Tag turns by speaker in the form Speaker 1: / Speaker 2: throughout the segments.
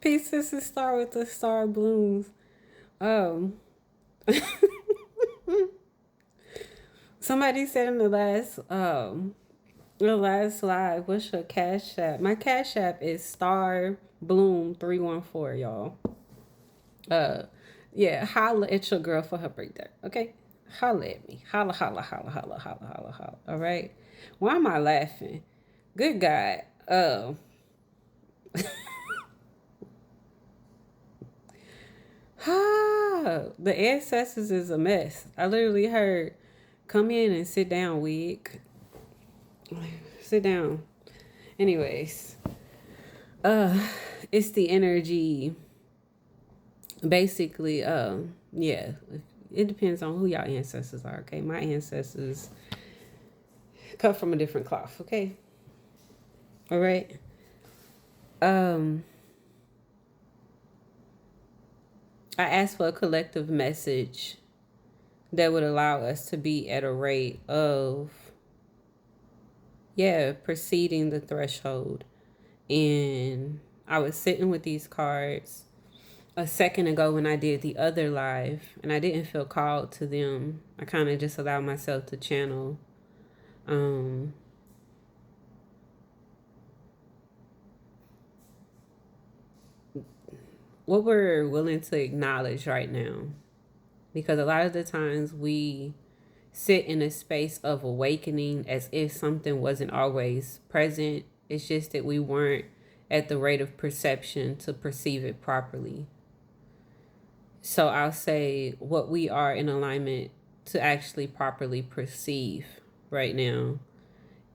Speaker 1: Peace is the star with the star blooms. Um, somebody said in the last live, what's your cash app? My cash app is star bloom 314, y'all. Uh, yeah, holla at your girl for her birthday, okay? Holla at me. Holla, holla, holla, holla, holla, holla, holla. All right. Why am I laughing? Good God. The ancestors is a mess. I literally heard, come in and sit down, wig. Sit down. Anyways, uh, it's the energy. Basically, yeah, it depends on who y'all ancestors are. Okay, my ancestors cut from a different cloth. Okay, all right. Um, I asked for a collective message that would allow us to be at a rate of, yeah, preceding the threshold. And I was sitting with these cards a second ago when I did the other live, and I didn't feel called to them. I kind of just allowed myself to channel. Um, what we're willing to acknowledge right now, because a lot of the times we sit in a space of awakening as if something wasn't always present. It's just that we weren't at the rate of perception to perceive it properly. So I'll say what we are in alignment to actually properly perceive right now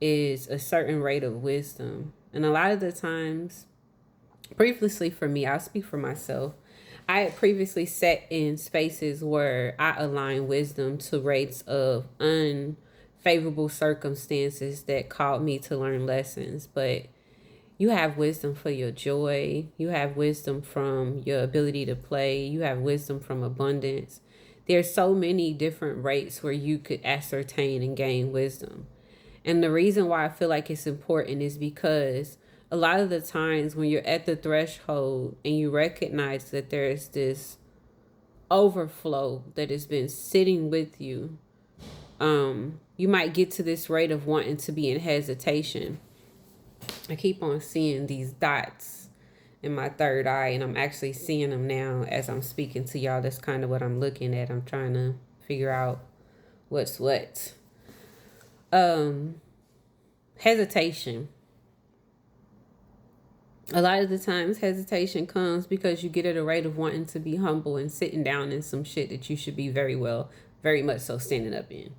Speaker 1: is a certain rate of wisdom. And a lot of the times, previously for me, I'll speak for myself. I had previously sat in spaces where I align wisdom to rates of unfavorable circumstances that called me to learn lessons. But you have wisdom for your joy. You have wisdom from your ability to play. You have wisdom from abundance. There's so many different rates where you could ascertain and gain wisdom. And the reason why I feel like it's important is because a lot of the times when you're at the threshold and you recognize that there's this overflow that has been sitting with you, you might get to this rate of wanting to be in hesitation. I keep on seeing these dots in my third eye, and I'm actually seeing them now as I'm speaking to y'all. That's kind of what I'm looking at. I'm trying to figure out what's what. Hesitation. A lot of the times hesitation comes because you get at a rate of wanting to be humble and sitting down in some shit that you should be very much so standing up in.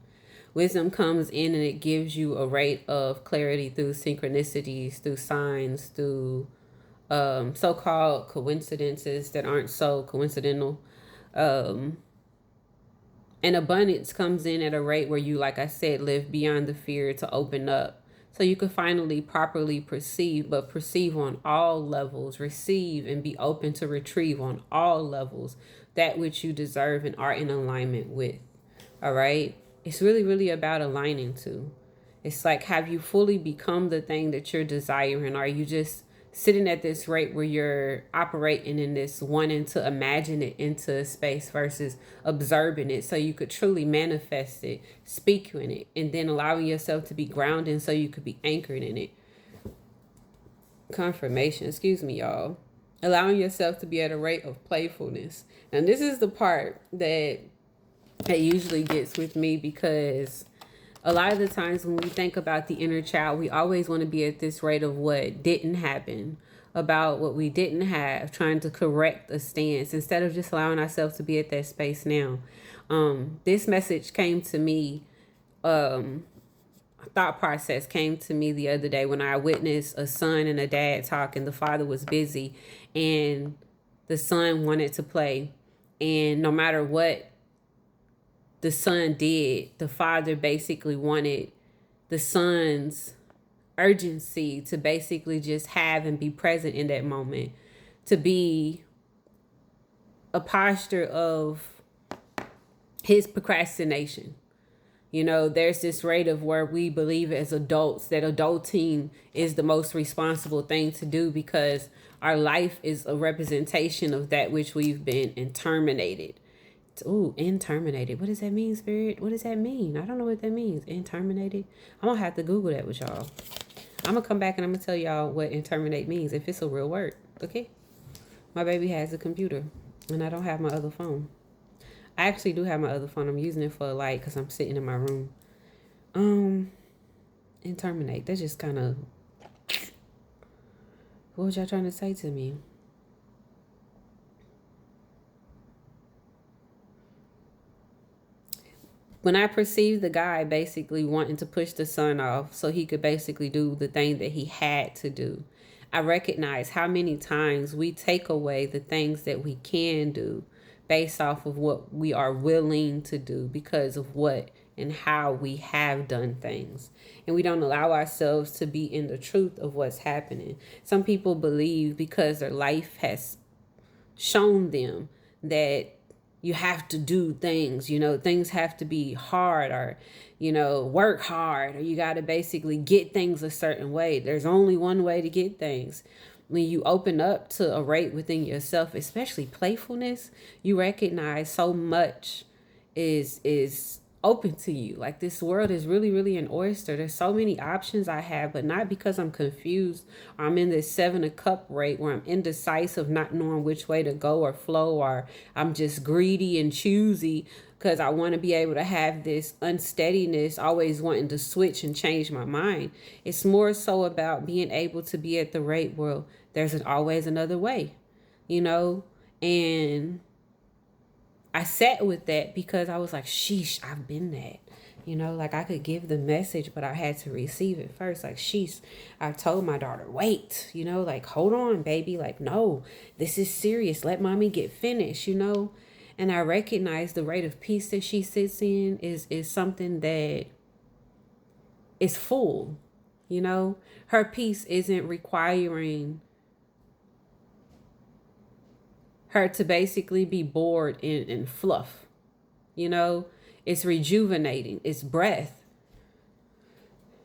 Speaker 1: Wisdom comes in and it gives you a rate of clarity through synchronicities, through signs, through so-called coincidences that aren't so coincidental. Um, and abundance comes in at a rate where you, like I said, live beyond the fear to open up. So you can finally properly perceive, but perceive on all levels, receive and be open to retrieve on all levels that which you deserve and are in alignment with. All right? It's really, really about aligning to. It's like, have you fully become the thing that you're desiring? Are you just sitting at this rate where you're operating in this wanting to imagine it into space versus observing it so you could truly manifest it, speak in it, and then allowing yourself to be grounded so you could be anchored in it? Confirmation, excuse me, y'all. Allowing yourself to be at a rate of playfulness. And this is the part that usually gets with me, because a lot of the times when we think about the inner child, we always want to be at this rate of what didn't happen, about what we didn't have, trying to correct a stance instead of just allowing ourselves to be at that space now. This message came to me, thought process came to me the other day when I witnessed a son and a dad talk, and the father was busy and the son wanted to play. And no matter what the son did, the father basically wanted the son's urgency to basically just have and be present in that moment, to be a posture of his procrastination. You know, there's this rate of where we believe as adults that adulting is the most responsible thing to do because our life is a representation of that which we've been interminated. Ooh, interminated. What does that mean, Spirit? What does that mean? I don't know what that means. Interminated. I'm gonna have to Google that with y'all. I'm gonna come back and I'm gonna tell y'all what interminate means if it's a real word. Okay. My baby has a computer, and I don't have my other phone. I actually do have my other phone. I'm using it for a light because I'm sitting in my room. And terminate. That's just kind of. What was y'all trying to say to me? When I perceived the guy basically wanting to push the sun off so he could basically do the thing that he had to do, I recognize how many times we take away the things that we can do based off of what we are willing to do because of what and how we have done things. And we don't allow ourselves to be in the truth of what's happening. Some people believe because their life has shown them that you have to do things, you know, things have to be hard or, you know, work hard, or you got to basically get things a certain way. There's only one way to get things. When you open up to a rate within yourself, especially playfulness, you recognize so much is open to you. Like, this world is really, really an oyster. There's so many options I have, but not because I'm confused or I'm in this 7 of cup rate where I'm indecisive, not knowing which way to go or flow, or I'm just greedy and choosy because I want to be able to have this unsteadiness, always wanting to switch and change my mind. It's more so about being able to be at the rate where there's always another way, you know? And I sat with that because I was like, sheesh, I've been that. You know, like, I could give the message, but I had to receive it first. Like, sheesh, I told my daughter, wait, you know, like, hold on, baby. Like, no, this is serious. Let mommy get finished, you know. And I recognize the rate of peace that she sits in is something that is full, you know. Her peace isn't requiring her to basically be bored and fluff, you know. It's rejuvenating. It's breath.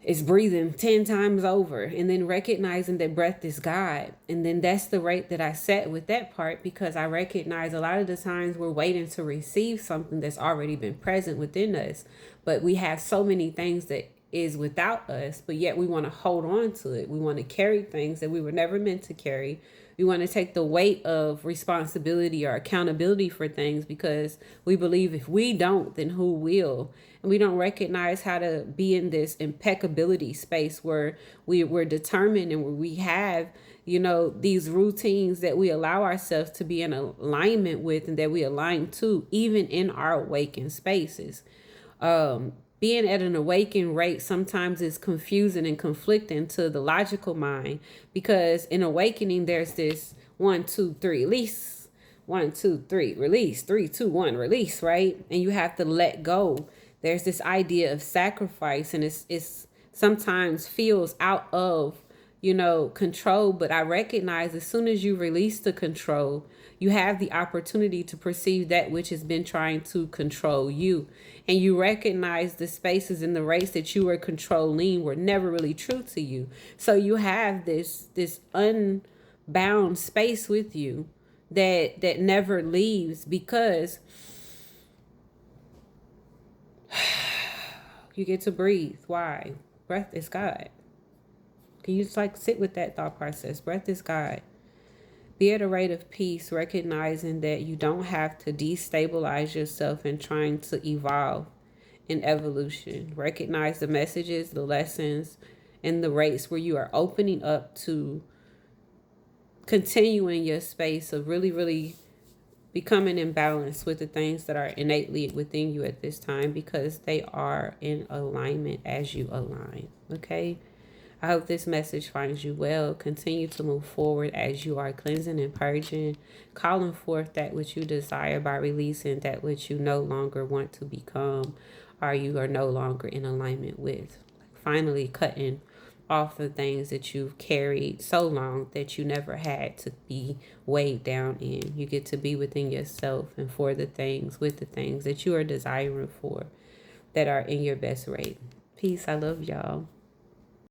Speaker 1: It's breathing 10 times over and then recognizing that breath is God. And then that's the rate that I set with that part, because I recognize a lot of the times we're waiting to receive something that's already been present within us. But we have so many things that is without us, but yet we want to hold on to it. We want to carry things that we were never meant to carry. We want to take the weight of responsibility or accountability for things because we believe if we don't, then who will? And we don't recognize how to be in this impeccability space where we're determined and where we have, you know, these routines that we allow ourselves to be in alignment with and that we align to, even in our awakened spaces. Being at an awakened rate sometimes is confusing and conflicting to the logical mind, because in awakening, there's this 1, 2, 3, release, 1, 2, 3, release, 3, 2, 1, release, right? And you have to let go. There's this idea of sacrifice, and it's sometimes feels out of, you know, control. But I recognize as soon as you release the control, you have the opportunity to perceive that which has been trying to control you. And you recognize the spaces in the race that you were controlling were never really true to you. So you have this unbound space with you that never leaves, because you get to breathe. Why? Breath is God. Can you just like sit with that thought process? Breath is God. Be at a rate of peace, recognizing that you don't have to destabilize yourself in trying to evolve in evolution. Recognize the messages, the lessons, and the rates where you are opening up to continuing your space of really, really becoming in balance with the things that are innately within you at this time, because they are in alignment as you align. Okay? I hope this message finds you well. Continue to move forward as you are cleansing and purging, calling forth that which you desire by releasing that which you no longer want to become or you are no longer in alignment with. Finally cutting off the things that you've carried so long that you never had to be weighed down in. You get to be within yourself and for the things, with the things that you are desiring for. that are in your best rate. Peace. I love y'all.